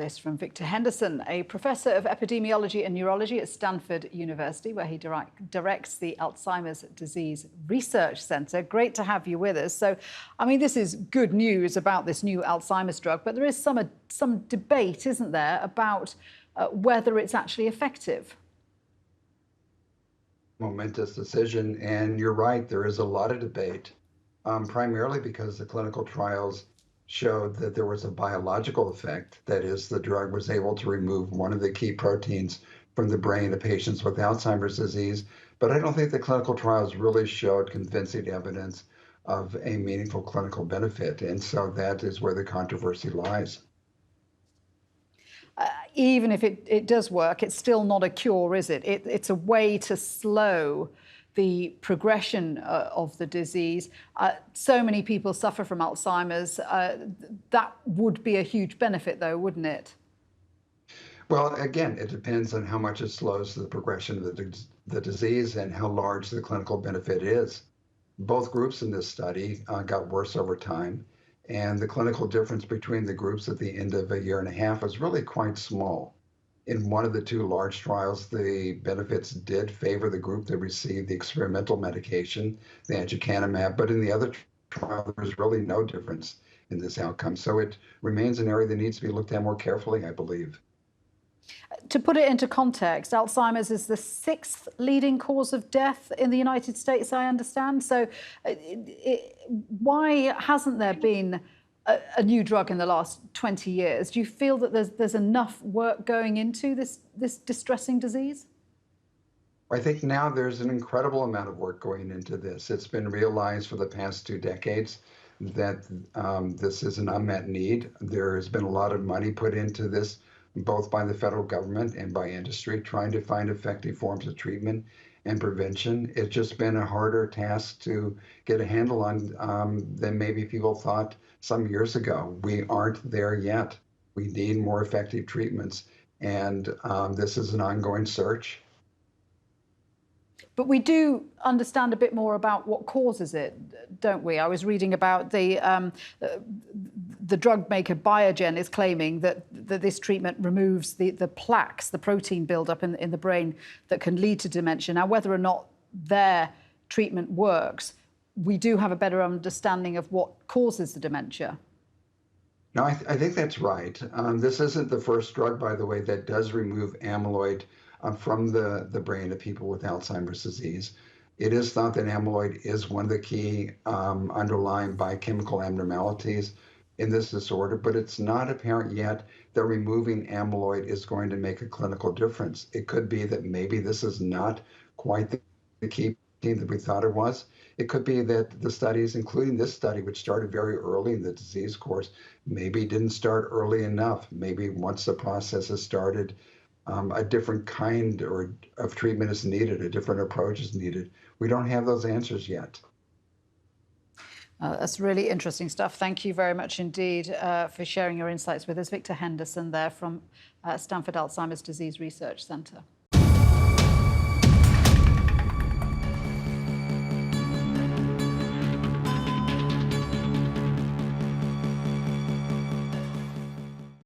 this from Victor Henderson, a professor of epidemiology and neurology at Stanford University, where he directs the Alzheimer's Disease Research Center. Great to have you with us. So, I mean, this is good news about this new Alzheimer's drug, but there is some debate, isn't there, about whether it's actually effective? Momentous decision, and you're right, there is a lot of debate, primarily because the clinical trials showed that there was a biological effect. That is, the drug was able to remove one of the key proteins from the brain of patients with Alzheimer's disease. But I don't think the clinical trials really showed convincing evidence of a meaningful clinical benefit. And so that is where the controversy lies. Even if it does work, it's still not a cure, is it? It's a way to slow the progression of the disease. So many people suffer from Alzheimer's. That would be a huge benefit, though, wouldn't it? Well, again, it depends on how much it slows the progression of the disease and how large the clinical benefit is. Both groups in this study got worse over time, and the clinical difference between the groups at the end of a year and a half was really quite small. In one of the two large trials, the benefits did favor the group that received the experimental medication, the Aducanumab, but in the other trial, there's really no difference in this outcome. So it remains an area that needs to be looked at more carefully, I believe. To put it into context, Alzheimer's is the 6th leading cause of death in the United States, I understand. So why hasn't there been a new drug in the last 20 years? Do you feel that there's enough work going into this distressing disease? I think now there's an incredible amount of work going into this. It's been realized for the past 2 decades that this is an unmet need. There has been a lot of money put into this, both by the federal government and by industry, trying to find effective forms of treatment and prevention. It's just been a harder task to get a handle on than maybe people thought some years ago. We aren't there yet. We need more effective treatments, and this is an ongoing search. But we do understand a bit more about what causes it, don't we? I was reading about the drug maker Biogen is claiming that this treatment removes the plaques, the protein buildup in the brain that can lead to dementia. Now, whether or not their treatment works, we do have a better understanding of what causes the dementia. No, I think that's right. This isn't the first drug, by the way, that does remove amyloid from the brain of people with Alzheimer's disease. It is thought that amyloid is one of the key underlying biochemical abnormalities in this disorder, but it's not apparent yet that removing amyloid is going to make a clinical difference. It could be that maybe this is not quite the key thing that we thought it was. It could be that the studies, including this study, which started very early in the disease course, maybe didn't start early enough. Maybe once the process has started, a different kind of treatment is needed, a different approach is needed. We don't have those answers yet. That's really interesting stuff. Thank you very much indeed for sharing your insights with us. Victor Henderson there from Stanford Alzheimer's Disease Research Center.